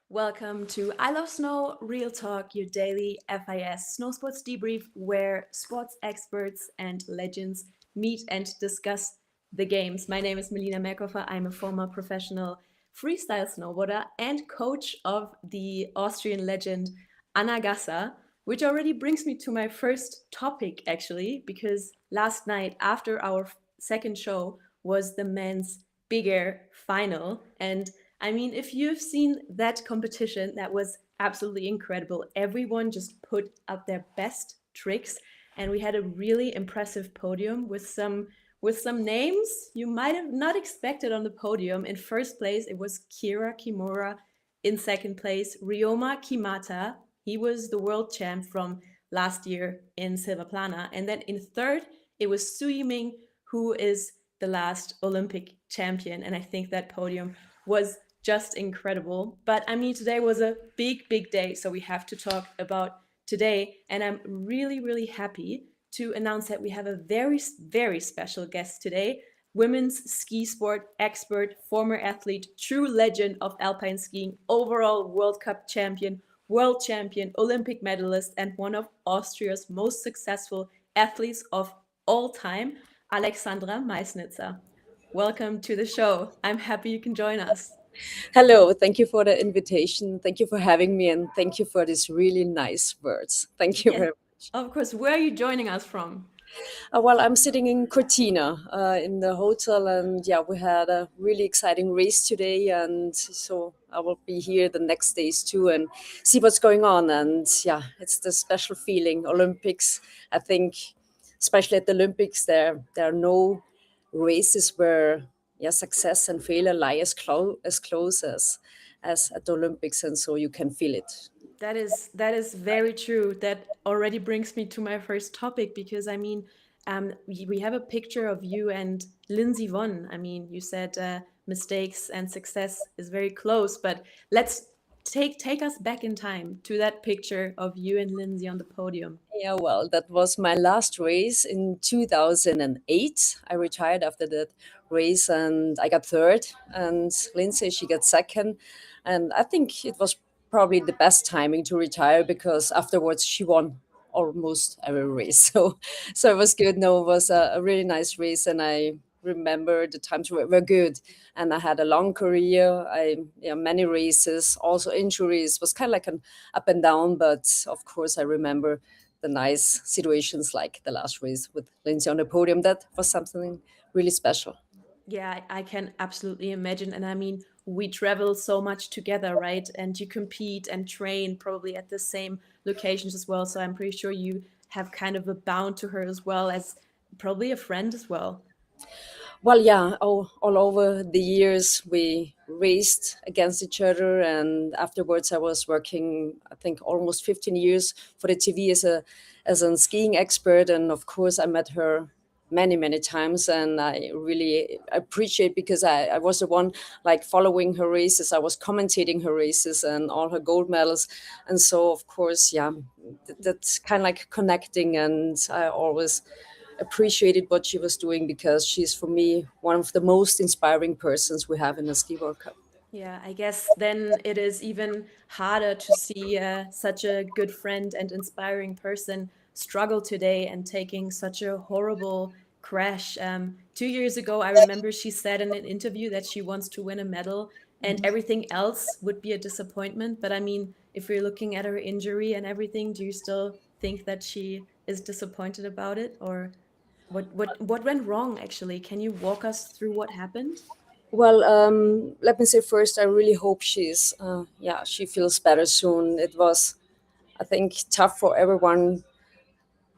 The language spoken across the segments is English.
Welcome to I Love Snow Real Talk, your daily FIS snow sports debrief where sports experts and legends meet and discuss the games. My name is Melina Merkhoffer. I'm a former professional freestyle snowboarder and coach of the Austrian legend Anna Gasser, which already brings me to my first topic actually, because last night after our second show was the men's big air final. And I mean, if you've seen that competition, that was absolutely incredible. Everyone just put up their best tricks, and we had a really impressive podium with some names you might have not expected on the podium. In first place, it was Kira Kimura. In second place, Ryoma Kimata. He was the world champ from last year in Silvaplana. And then in third, it was Su Yiming, who is the last Olympic champion. And I think that podium was just incredible. But I mean, today was a big, big day. So we have to talk about today. And I'm really, really happy to announce that we have a very, very special guest today. Women's ski sport expert, former athlete, true legend of alpine skiing, overall World Cup champion, world champion, Olympic medalist, and one of Austria's most successful athletes of all time, Alexandra Meisnitzer. Welcome to the show. I'm happy you can join us. Hello, thank you for the invitation. Thank you for having me, and thank you for these really nice words. Thank you Yeah, very much. of course. Where are you joining us from? Well, I'm sitting in Cortina in the hotel, and yeah, we had a really exciting race today, and so I will be here the next days too and see what's going on. And yeah, it's the special feeling. Olympics, I think, especially at the Olympics, there are no races where yeah, success and failure lie as close as at the Olympics, and so you can feel it. That is very true. That already brings me to my first topic because I mean, we have a picture of you and Lindsey Vonn. I mean, you said mistakes and success is very close, but let's take us back in time to that picture of you and Lindsay on the podium. Yeah, well, that was my last race in 2008. I retired after that race and I got third, and Lindsay, she got second. And I think it was probably the best timing to retire because afterwards she won almost every race. So it was good. No, it was a really nice race, and I remember the times were good. And I had a long career. Yeah, many races, also injuries. It was kind of like an up and down, but of course I remember the nice situations like the last race with Lindsay on the podium. That was something really special. Yeah, I can absolutely imagine. And I mean, we travel so much together, right? And you compete and train probably at the same locations as well. So I'm pretty sure you have kind of a bound to her as well as probably a friend as well. Well, yeah, all over the years we raced against each other, and afterwards I was working, I think, almost 15 years for the TV as a skiing expert, and of course I met her many times, and I really appreciate because I was the one like following her races. I was commentating her races and all her gold medals, and so of course, yeah, that's kind of like connecting, and I always appreciated what she was doing because she's for me one of the most inspiring persons we have in the ski world cup. Yeah, I guess then it is even harder to see such a good friend and inspiring person struggle today and taking such a horrible crash. 2 years ago, I remember she said in an interview that she wants to win a medal and everything else would be a disappointment. But I mean, if you're looking at her injury and everything, do you still think that she is disappointed about it? Or what went wrong actually? Can you walk us through what happened? Well, let me say first, I really hope yeah, she feels better soon. It was, I think, tough for everyone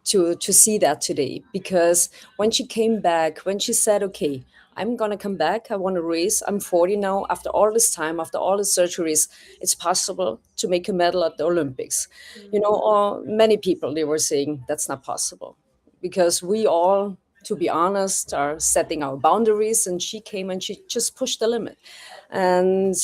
to see that today because when she came back, when she said, "Okay, I'm gonna come back. I want to race. I'm 40 now. After all this time, after all the surgeries, it's possible to make a medal at the Olympics." You know, many people they were saying that's not possible because we all, to be honest, are setting our boundaries. And she came and she just pushed the limit. And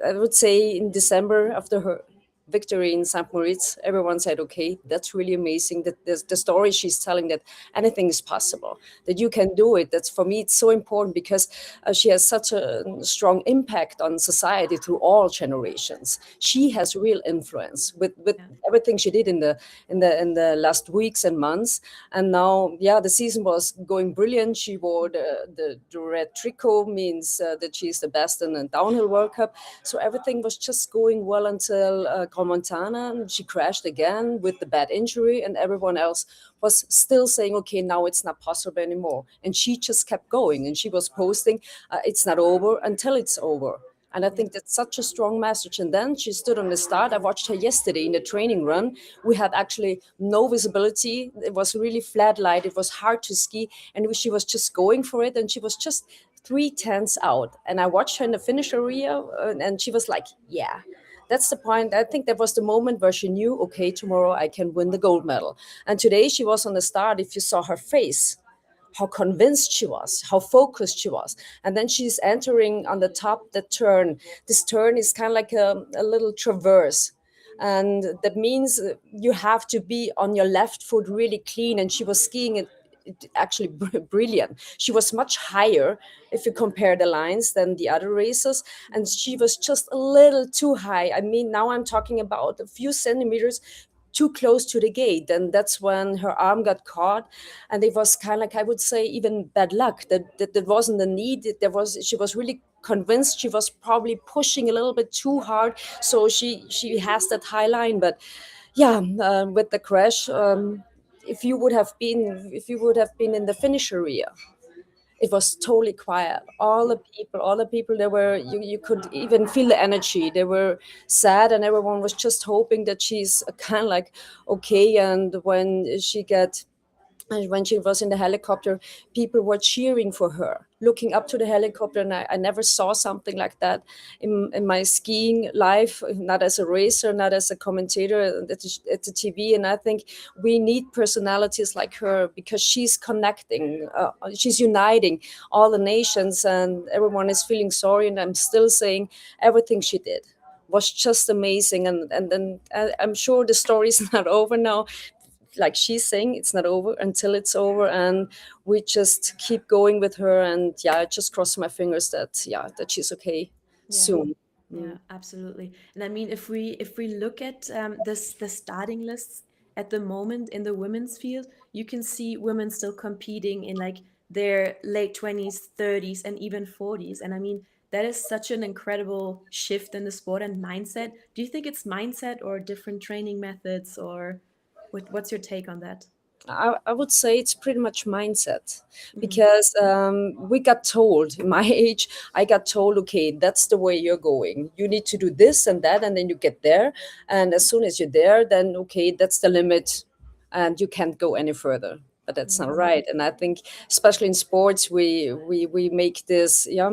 I would say in December after her victory in St. Moritz, everyone said, okay, that's really amazing. That the story she's telling, that anything is possible, that you can do it. That's, for me, it's so important because she has such a strong impact on society through all generations. She has real influence with Yeah. everything she did in the last weeks and months. And now, yeah, the season was going brilliant. She wore the red tricot, means that she's the best in the downhill World Cup. So everything was just going well until Grand Montana, and she crashed again with the bad injury, and everyone else was still saying, okay, now it's not possible anymore. And she just kept going, and she was posting, it's not over until it's over. And I Yeah. think that's such a strong message. And then she stood on the start. I watched her yesterday in the training run. We had actually no visibility. It was really flat light. It was hard to ski. And she was just going for it. And she was just 3 tenths out. And I watched her in the finish area, and she was like, yeah. That's the point. I think that was the moment where she knew, okay, tomorrow I can win the gold medal. And today she was on the start. If you saw her face, how convinced she was, how focused she was. And then she's entering on the top the turn. This turn is kind of like a little traverse. And that means you have to be on your left foot really clean. And she was skiing it actually brilliant. She was much higher if you compare the lines than the other racers. And she was just a little too high. I mean, now I'm talking about a few centimeters too close to the gate, and that's when her arm got caught. And it was kind of like, I would say, even bad luck that there wasn't a need. There was, she was really convinced. She was probably pushing a little bit too hard, so she has that high line. But yeah, with the crash, if you would have been in the finish area, it was totally quiet. All the people, they were, you could even feel the energy. They were sad, and everyone was just hoping that she's kind of like okay. And when she was in the helicopter, people were cheering for her, looking up to the helicopter. And I never saw something like that in my skiing life, not as a racer, not as a commentator at the TV. And I think we need personalities like her, because she's connecting, she's uniting all the nations, and everyone is feeling sorry. And I'm still saying everything she did was just amazing. And then I'm sure the story's not over now. Like she's saying, it's not over until it's over, and we just keep going with her. And yeah, I just cross my fingers that, yeah, that she's okay Yeah. soon. Yeah, Mm. absolutely. And I mean, if we look at this the starting lists at the moment in the women's field, you can see women still competing in like their late 20s, 30s, and even 40s. And I mean, that is such an incredible shift in the sport and mindset. Do you think it's mindset or different training methods, or what's your take on that? I would say it's pretty much mindset, Hmm. because we got told, in my age, I got told, okay, that's the way you're going. You need to do this and that, and then you get there. And as soon as you're there, then, okay, that's the limit, and you can't go any further. But that's not right. And I think, especially in sports, we make this, yeah,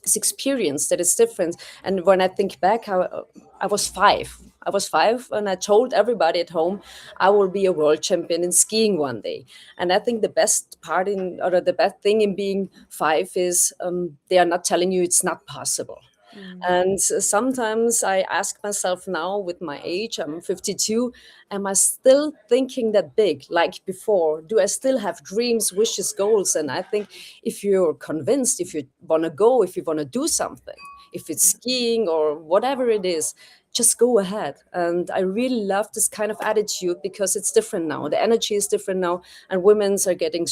this experience that is different. And when I think back, I was 5. I was 5, and I told everybody at home, I will be a world champion in skiing one day. And I think the best part or the best thing in being 5 is, they are not telling you it's not possible. Mm. And sometimes I ask myself now, with my age, I'm 52, am I still thinking that big like before? Do I still have dreams, wishes, goals? And I think if you're convinced, if you want to go, if you want to do something, if it's Yeah. skiing or whatever it is, just go ahead. And I really love this kind of attitude, because it's different now. The energy is different now, and women are getting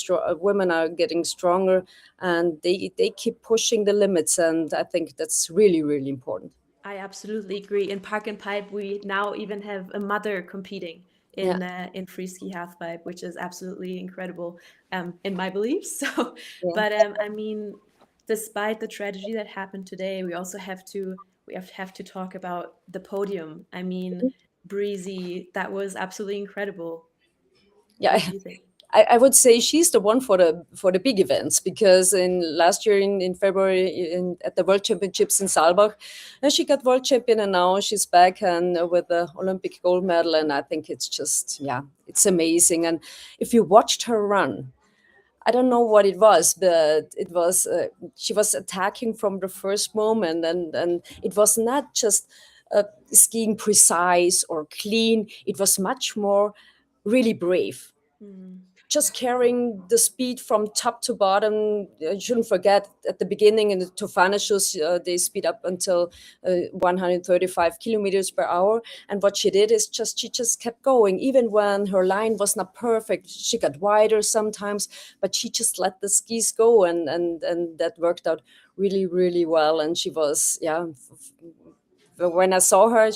stronger, and they keep pushing the limits. And I think that's really, really important. I absolutely agree. In Park and Pipe, we now even have a mother competing Yeah, in free ski halfpipe, which is absolutely incredible, in my beliefs. So, yeah. but I mean, despite the tragedy that happened today, we also have to talk about the podium. I mean, Breezy, that was absolutely incredible. Yeah, What do you think? I would say she's the one for the big events, because in last year in February, at the World Championships in Saalbach, she got world champion, and now she's back and with the Olympic gold medal. And I think it's just, yeah, it's amazing. And if you watched her run, I don't know what it was, but it was, she was attacking from the first moment. And it was not just skiing precise or clean. It was much more really brave, Mm. just carrying the speed from top to bottom. You shouldn't forget at the beginning in the Tofana shoes, they speed up until 135 kilometers per hour. And what she did is she just kept going, even when her line was not perfect. She got wider sometimes, but she just let the skis go, and that worked out really, really well. And she was, yeah, but when I saw her,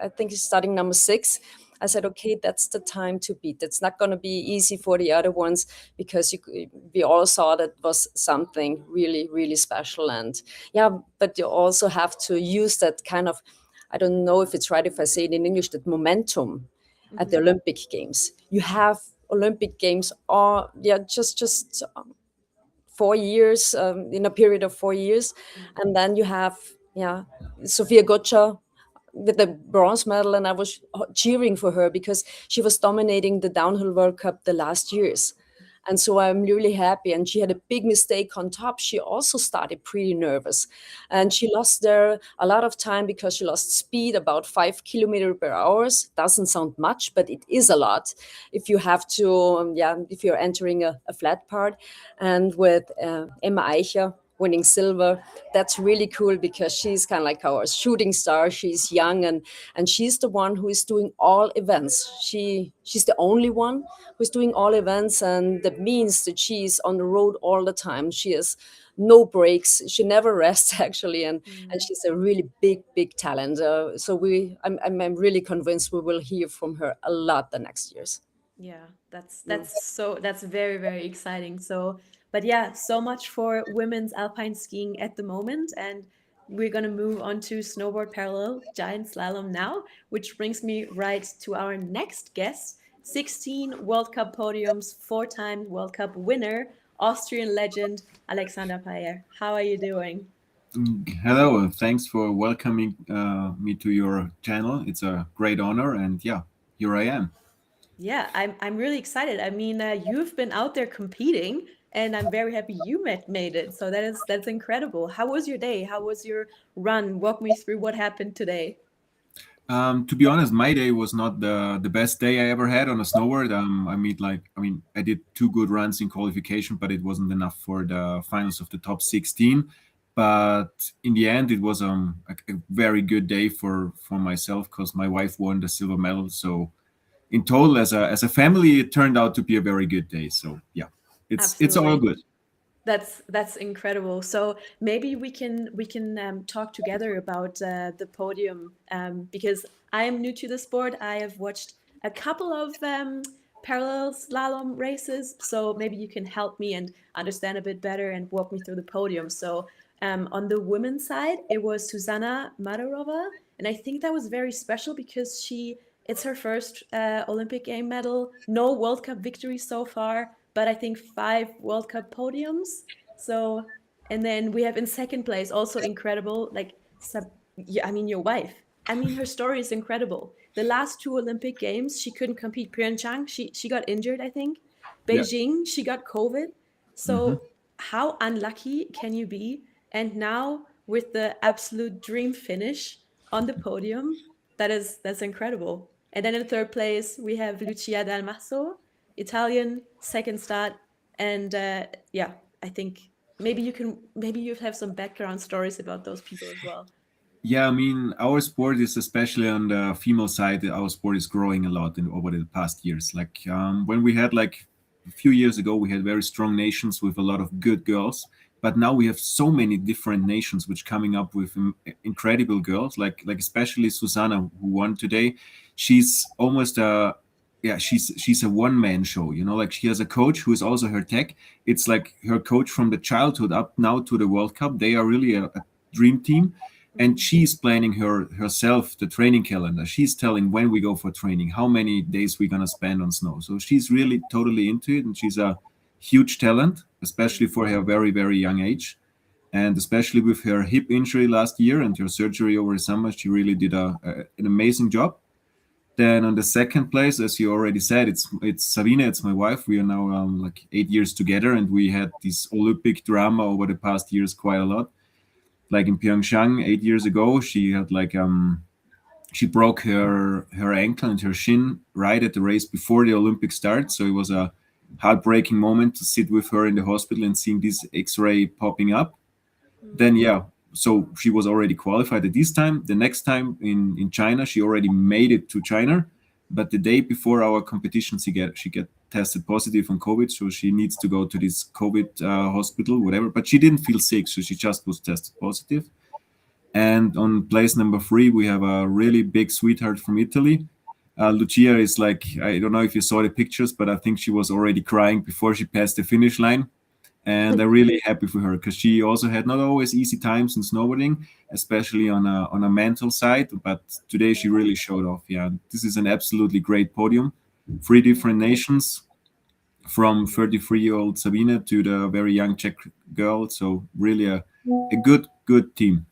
I think she's starting number 6. I said, okay, that's the time to beat. It's not going to be easy for the other ones because we all saw that was something really, really special. And yeah, but you also have to use that kind of, I don't know if it's right if I say it in English, that momentum at the Mhm. Olympic Games. You have Olympic Games, or yeah, just 4 years, in a period of 4 years, Mm. and then you have, yeah, Sofia Gotcha with the bronze medal, and I was cheering for her because she was dominating the downhill World Cup the last years. And so I'm really happy. And she had a big mistake on top. She also started pretty nervous, and she lost there a lot of time because she lost speed, about 5 kilometers per hour. Doesn't sound much, but it is a lot if you have to, yeah, if you're entering a flat part. And with Emma Eicher winning silver, that's really cool because she's kind of like our shooting star. She's young, and she's the one who is doing all events. She's the only one who's doing all events, and that means that she's on the road all the time. She has no breaks. She never rests actually, and Mm. she's a really big talent. So I'm really convinced we will hear from her a lot the next years. Yeah, that's Mm. that's so that's very, very exciting. So, but yeah, so much for women's alpine skiing at the moment, and we're gonna move on to snowboard parallel giant slalom now, which brings me right to our next guest, 16 World Cup podiums, four-time World Cup winner, Austrian legend Alexander Payer. How are you doing? Hello, thanks for welcoming me to your channel. It's a great honor, and yeah, here I am. Yeah, I'm really excited. I mean, you've been out there competing, and I'm very happy you made it. So that's incredible. How was your day? How was your run? Walk me through what happened today. To be honest, my day was not the best day I ever had on a snowboard. I did two good runs in qualification, but it wasn't enough for the finals of the top 16. But in the end, it was a very good day for myself because my wife won the silver medal. So in total, as a family, it turned out to be a very good day. So yeah, it's all Absolutely. good. That's incredible. So maybe we can talk together about the podium, because I am new to the sport. I have watched a couple of parallel slalom races, so maybe you can help me and understand a bit better and walk me through the podium. So on the women's side, it was Susanna Madarova, and I think that was very special because it's her first Olympic game medal, no World Cup victory so far, but I think 5 World Cup podiums. So, and then we have in second place also incredible, like yeah, I mean your wife. I mean her story is incredible. The last 2 Olympic games she couldn't compete. Pyeongchang she got injured, I think. Yeah. Beijing she got COVID. hmm So how unlucky can you be? And now with the absolute dream finish on the podium, that's incredible. And then in third place we have Lucia Dalmasso, Italian, second start, and yeah, I think maybe you have some background stories about those people as well. Yeah, I mean, our sport is especially on the female side. Our sport is growing a lot over the past years. Like when we had like a few years ago, we had very strong nations with a lot of good girls. But now we have so many different nations which coming up with incredible girls. Like especially Susanna who won today. She's almost a yeah she's a one man show. You know, like she has a coach who is also her tech. It's like her coach from the childhood up now to the World Cup. They are really a dream team, and Mm. she's planning herself the training calendar. She's telling when we go for training, how many days we're going to spend on snow. So she's really totally into it, and she's a huge talent, especially Mm. for her very young age, and especially with her hip injury last year and her surgery over the summer. She really did an amazing job. Then on the second place, as you already said, it's Savina, it's my wife. We are now like 8 years together, and we had this Olympic drama over the past years quite a lot. Like in Pyeongchang 8 years ago, she had like She broke her ankle and her shin right at the race before the Olympic start. So it was a heartbreaking moment to sit with her in the hospital and seeing this X-ray popping up. Then yeah, so she was already qualified at this time. The next time in China, she already made it to China, but the day before our competition, she get tested positive on COVID, so she needs to go to this COVID hospital, whatever. But she didn't feel sick, so she just was tested positive. And on place number three, we have a really big sweetheart from Italy. Lucia is like, I don't know if you saw the pictures, but I think she was already crying before she passed the finish line. And I'm really happy for her because she also had not always easy times in snowboarding, especially on a mental side. But today she really showed off. Yeah, this is an absolutely great podium. Three different nations, from 33-year-old Sabine to the very young Czech girl. So really a good team.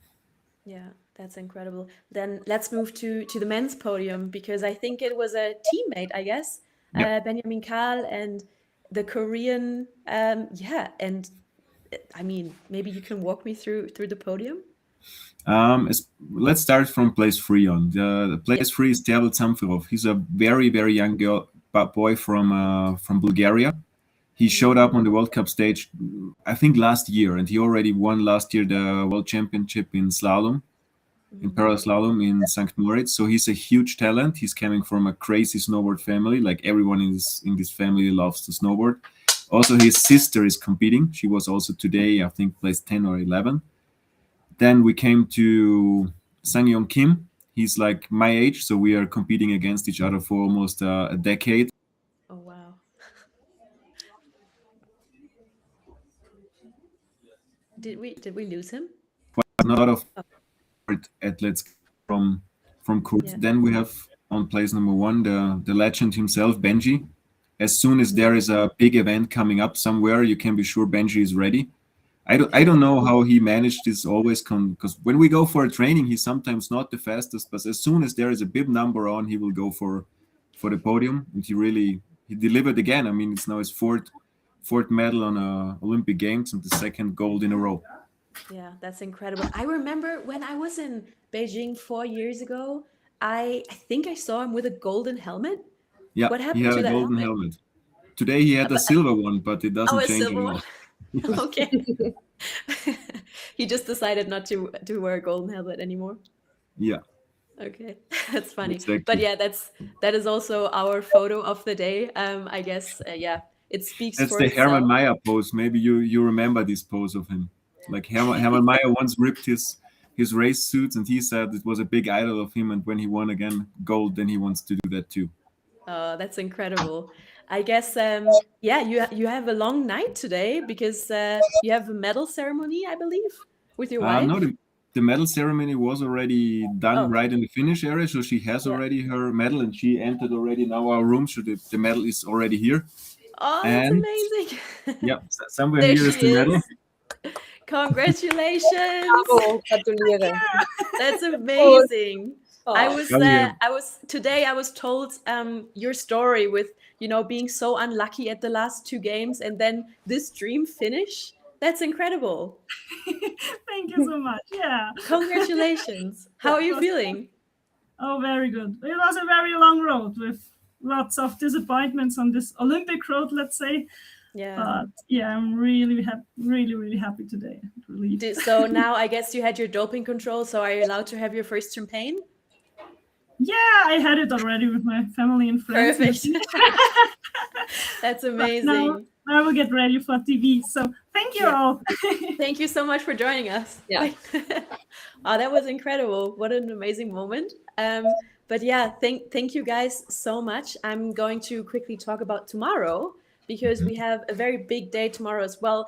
Yeah, that's incredible. Then let's move to the men's podium because I think it was a teammate, I guess, Yeah. Benjamin Kahl and the Korean. Yeah, and I mean, maybe you can walk me through the podium. Let's start from place three on. The Yeah. place three is Tevel Zamfirov. He's a very young boy from Bulgaria. He showed up on the World Cup stage, I think last year, and he already won last year the World Championship in slalom, in Mhm. paraslalom in St. Moritz. So he's a huge talent. He's coming from a crazy snowboard family. Like everyone in this family loves to snowboard. Also, his sister is competing. She was also today, I think, placed 10 or 11. Then we came to Sang Yong Kim. He's like my age, so we are competing against each other for almost a decade. Oh wow. Did we lose him? Not a lot of Oh, athletes from Korea. yeah. Then we have on place number one the legend himself, Benji. As soon as there is a big event coming up somewhere, you can be sure Benji is ready. I don't know how he managed this always because when we go for a training, he's sometimes not the fastest, but as soon as there is a bib number on, he will go for the podium, and he delivered again. I mean, it's now his fourth medal on Olympic Games and the second gold in a row. Yeah, that's incredible. I remember when I was in Beijing 4 years ago, I think I saw him with a golden helmet. Yeah, What he happened had to a that golden helmet? helmet. Today he had a But silver one, but it oh, doesn't a change silver at one. all. Okay. He just decided not to wear a golden helmet anymore. Yeah, Okay, that's funny. But exactly. yeah, that is also our photo of the day. I guess yeah, it speaks That's for the Hermann itself. Mayer pose. Maybe you remember this pose of him. Like Hermann Mayer once ripped his race suits, and he said it was a big idol of him. And when he won again gold, then he wants to do that too. That's incredible. I guess yeah, you have a long night today because you have a medal ceremony, I believe, with your No, wife. the medal ceremony was already done Oh, right in the finish area, so she has yeah. already her medal, and she entered already now our room. So the medal is already here, Oh, that's and amazing. yeah, somewhere There here is she the medal. is. Congratulations. Bravo, Thank gratuliere. you. That's Oh, amazing. oh. I was today I was told your story with, being so unlucky at the last two games and then this dream finish. That's incredible. Thank you so much. Yeah. Congratulations. How Yeah. are you feeling? Oh, very good. It was a very long road with lots of disappointments on this Olympic road, let's say. Yeah. But yeah, I'm really happy, really happy today. Relieved. So now I guess you had your doping control, so are you allowed to have your first champagne? Yeah, I had it already with my family and friends. Perfect. That's But now amazing. I will get ready for TV. So thank you Yeah. all. Thank you so much for joining us. Yeah. Oh, that was incredible. What an amazing moment. But yeah, thank you guys so much. I'm going to quickly talk about tomorrow because we have a very big day tomorrow as well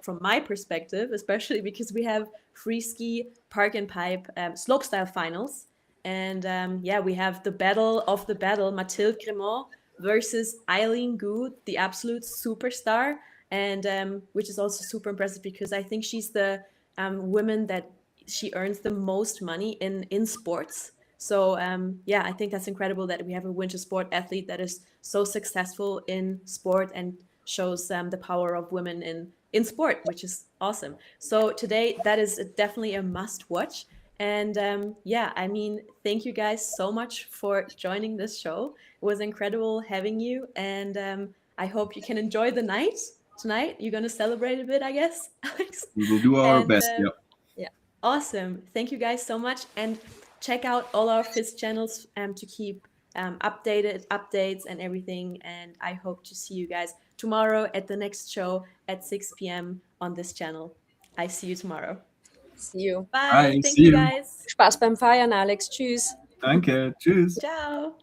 from my perspective, especially because we have free ski park and pipe slopestyle finals. And yeah, we have the battle of the battle, Mathilde Cremont versus Eileen Gu, the absolute superstar, and which is also super impressive because I think she's the woman that she earns the most money in sports. So yeah, I think that's incredible that we have a winter sport athlete that is so successful in sport and shows the power of women in sport, which is awesome. So today, that is definitely a must watch. And yeah, I mean, thank you guys so much for joining this show. It was incredible having you, and I hope you can enjoy the night tonight. You're gonna celebrate a bit, I guess, Alex. We will do our And best. Yeah. Yeah. awesome. Thank you guys so much, and check out all our FIS channels to keep updated updates and everything. And I hope to see you guys tomorrow at the next show at 6 p.m. on this channel. I see you tomorrow. See you. Bye. Bye. Thank See you you. guys. Spaß beim Feiern, Alex. Tschüss. Danke. Tschüss. Ciao.